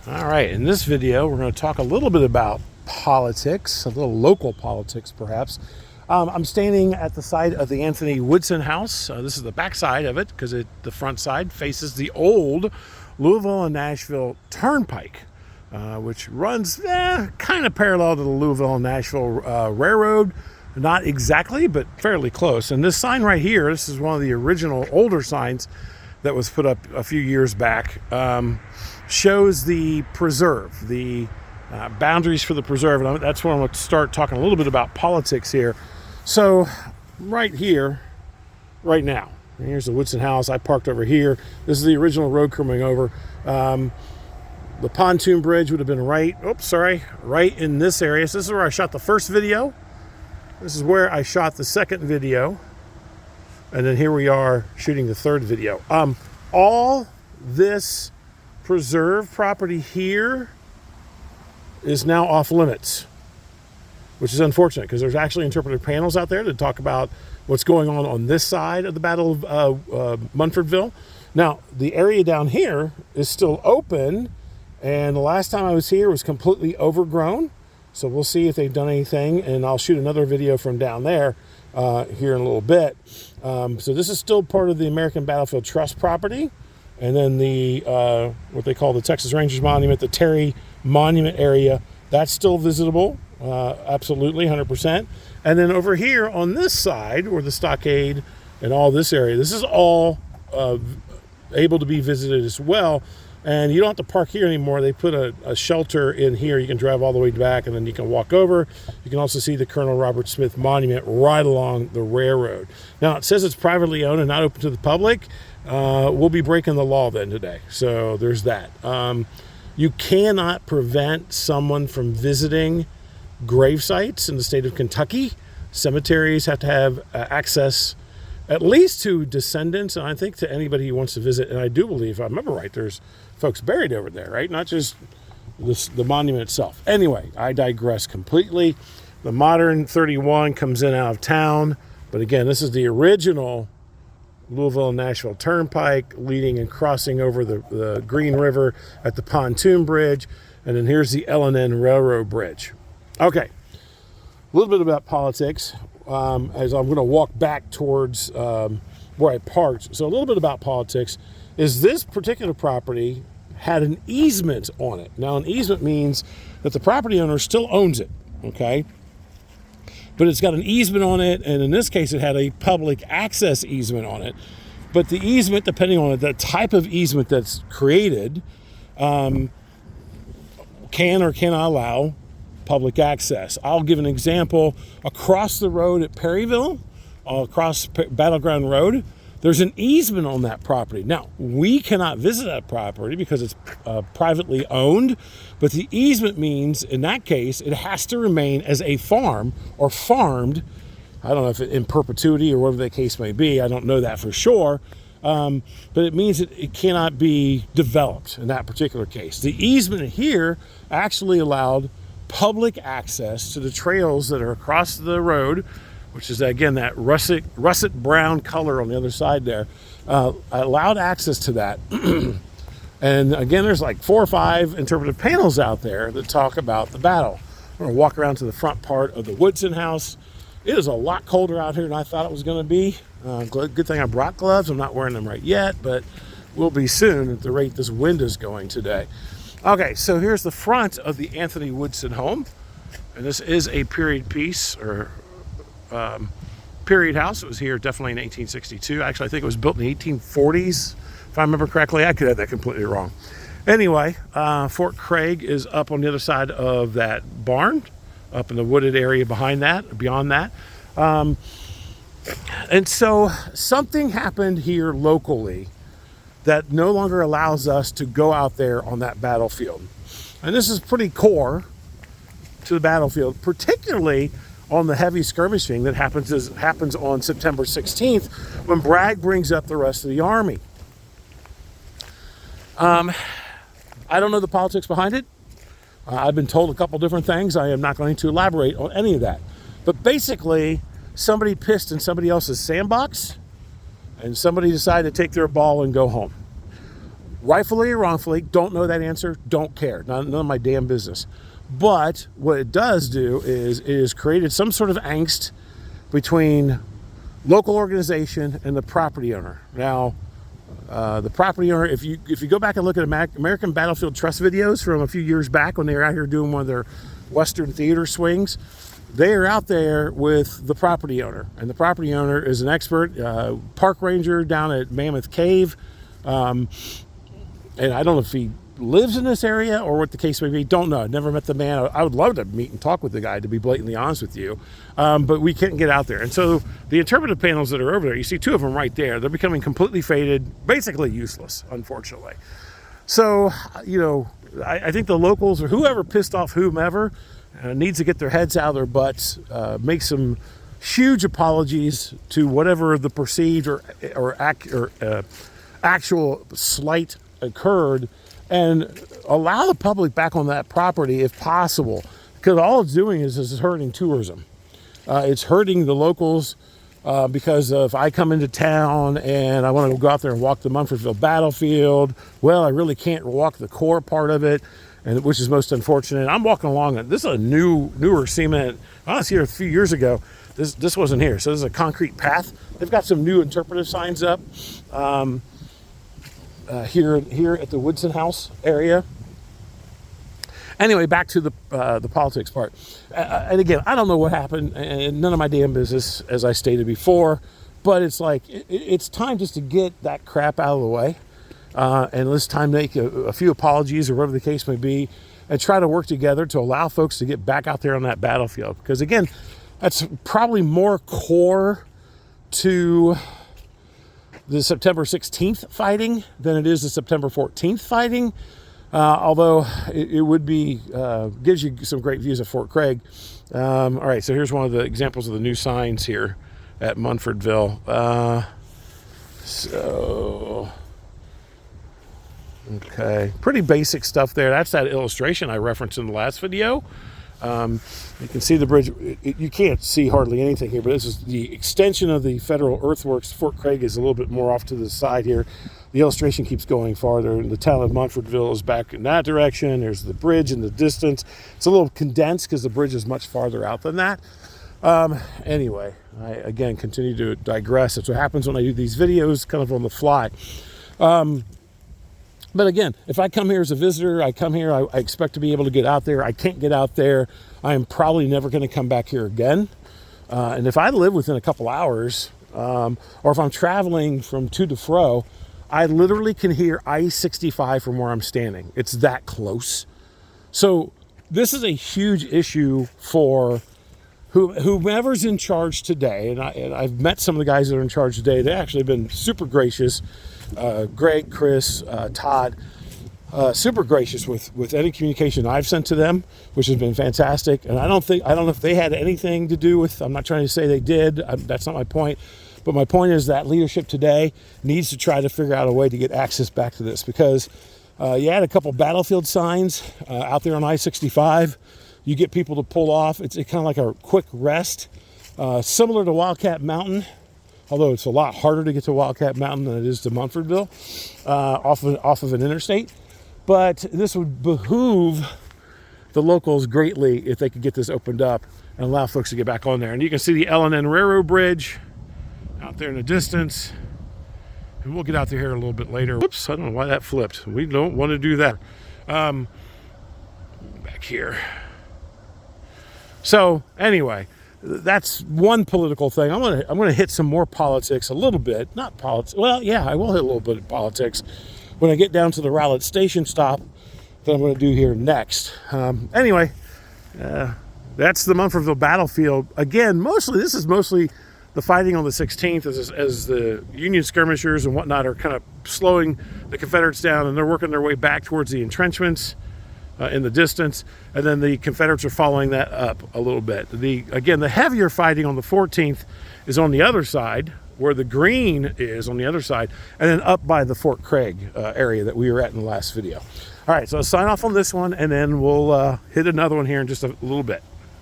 All right, in this video, we're going to talk a little bit about politics, a little local politics, perhaps. I'm standing at the side of the Anthony Woodson house. This is the back side of it because the front side faces the old Louisville and Nashville Turnpike, which runs kind of parallel to the Louisville and Nashville Railroad. Not exactly, but fairly close. And this sign right here, this is one of the original older signs that was put up a few years back, shows the preserve, the boundaries for the preserve. And that's where I'm going to start talking a little bit about politics here. So right here, right now, here's the Woodson house. I parked over here. This is the original road coming over. The pontoon bridge would have been right in this area. So this is where I shot the first video. This is where I shot the second video. And then here we are shooting the third video. All this preserve property here is now off limits, which is unfortunate because there's actually interpretive panels out there to talk about what's going on this side of the Battle of Munfordville. Now, the area down here is still open, and the last time I was here was completely overgrown. So we'll see if they've done anything, and I'll shoot another video from down there here in a little bit. So this is still part of the American Battlefield Trust property. And then the what they call the Texas Rangers Monument, the Terry Monument area, that's still visitable, absolutely, 100%. And then over here on this side, where the stockade and all this area, this is all able to be visited as well. And you don't have to park here anymore. They put a shelter in here. You can drive all the way back, and then you can walk over. You can also see the Colonel Robert Smith Monument right along the railroad. Now, it says it's privately owned and not open to the public. We'll be breaking the law then today. So there's that. You cannot prevent someone from visiting grave sites in the state of Kentucky. Cemeteries have to have access at least to descendants, and I think to anybody who wants to visit. And I do believe, if I remember right, there's folks buried over there, right? Not just the monument itself. Anyway, I digress completely. The modern 31 comes in out of town. But again, this is the original Louisville and Nashville Turnpike leading and crossing over the Green River at the pontoon bridge. And then here's the L&N Railroad Bridge. Okay, a little bit about politics as I'm going to walk back towards where I parked. So a little bit about politics is this particular property had an easement on it. Now, an easement means that the property owner still owns it, okay? But it's got an easement on it, and in this case, it had a public access easement on it. But the easement, depending on the type of easement that's created, can or cannot allow public access. I'll give an example. Across the road at Perryville, across Battleground Road, there's an easement on that property. Now, we cannot visit that property because it's privately owned, but the easement means, in that case, it has to remain as a farm or farmed. I don't know if in perpetuity or whatever the case may be. I don't know that for sure. But it means it cannot be developed in that particular case. The easement here actually allowed public access to the trails that are across the road, which is, again, that russet brown color on the other side there, allowed access to that. And again, there's like 4 or 5 interpretive panels out there that talk about the battle. I'm going to walk around to the front part of the Woodson house. It is a lot colder out here than I thought it was going to be. Good thing I brought gloves. I'm not wearing them right yet, but will be soon at the rate this wind is going today. Okay, so here's the front of the Anthony Woodson home. And this is a period piece, or period house. It was here definitely in 1862. Actually, I think it was built in the 1840s, if I remember correctly. I could have that completely wrong. Anyway, Fort Craig is up on the other side of that barn, up in the wooded area behind that, beyond that. And so something happened here locally that no longer allows us to go out there on that battlefield. And this is pretty core to the battlefield, particularly on the heavy skirmishing that happens on September 16th when Bragg brings up the rest of the army. I don't know the politics behind it. I've been told a couple different things. I am not going to elaborate on any of that. But basically, somebody pissed in somebody else's sandbox, and somebody decided to take their ball and go home. Rightfully or wrongfully, don't know that answer, don't care. None of my damn business. But what it does do is it has created some sort of angst between local organization and the property owner. Now, the property owner, if you go back and look at American Battlefield Trust videos from a few years back when they were out here doing one of their Western theater swings, they are out there with the property owner. And the property owner is an expert park ranger down at Mammoth Cave. And I don't know if he lives in this area or what the case may be. Don't know. Never met the man. I would love to meet and talk with the guy, to be blatantly honest with you. But we couldn't get out there. And so the interpretive panels that are over there, you see two of them right there. They're becoming completely faded, basically useless, unfortunately. So, I think the locals or whoever pissed off whomever needs to get their heads out of their butts, make some huge apologies to whatever the perceived or actual slight occurred, and allow the public back on that property if possible, because all it's doing is hurting tourism. It's hurting the locals because if I come into town and I want to go out there and walk the Munfordville battlefield, well, I really can't walk the core part of it, and which is most unfortunate. I'm walking along it. This is a newer cement. I was here a few years ago. This wasn't here, so this is a concrete path. They've got some new interpretive signs up. Here at the Woodson house area. Anyway, back to the politics part. And again, I don't know what happened, and none of my damn business, as I stated before. But it's like it's time just to get that crap out of the way, and let's time make a few apologies or whatever the case may be, and try to work together to allow folks to get back out there on that battlefield. Because again, that's probably more core to the September 16th fighting than it is the September 14th fighting. Although it would be, gives you some great views of Fort Craig. All right, so here's one of the examples of the new signs here at Munfordville. Okay, pretty basic stuff there. That's that illustration I referenced in the last video. You can see the bridge. You can't see hardly anything here, but this is the extension of the federal earthworks. Fort Craig is a little bit more off to the side here. The illustration keeps going farther. The town of Munfordville is back in that direction. There's the bridge in the distance. It's a little condensed because the bridge is much farther out than that. Anyway, I again continue to digress. That's what happens when I do these videos kind of on the fly. But again, if I come here as a visitor, I come here, I expect to be able to get out there. I can't get out there. I am probably never going to come back here again. And if I live within a couple hours, or if I'm traveling from to fro, I literally can hear I-65 from where I'm standing. It's that close. So this is a huge issue for whomever's in charge today. And I've met some of the guys that are in charge today. They've actually been super gracious. Greg, Chris, Todd, super gracious with any communication I've sent to them, which has been fantastic. And I don't know if they had anything to do with, I'm not trying to say they did. That's not my point. But my point is that leadership today needs to try to figure out a way to get access back to this, because you had a couple battlefield signs out there on I-65. You get people to pull off. It's kind of like a quick rest, similar to Wildcat Mountain, although it's a lot harder to get to Wildcat Mountain than it is to Munfordville, off of an interstate. But this would behoove the locals greatly if they could get this opened up and allow folks to get back on there. And you can see the L&N Railroad Bridge out there in the distance. And we'll get out there here a little bit later. Whoops, I don't know why that flipped. We don't want to do that. Back here. So anyway, that's one political thing. I'm gonna hit some more politics a little bit. Not politics. Well, yeah, I will hit a little bit of politics when I get down to the Rowlett station stop that I'm going to do here next. Anyway, that's the Munfordville battlefield. Again, this is mostly the fighting on the 16th as the Union skirmishers and whatnot are kind of slowing the Confederates down, and they're working their way back towards the entrenchments in the distance, and then the Confederates are following that up a little bit. Again, the heavier fighting on the 14th is on the other side, where the green is on the other side, and then up by the Fort Craig area that we were at in the last video. All right, so I'll sign off on this one, and then we'll hit another one here in just a little bit.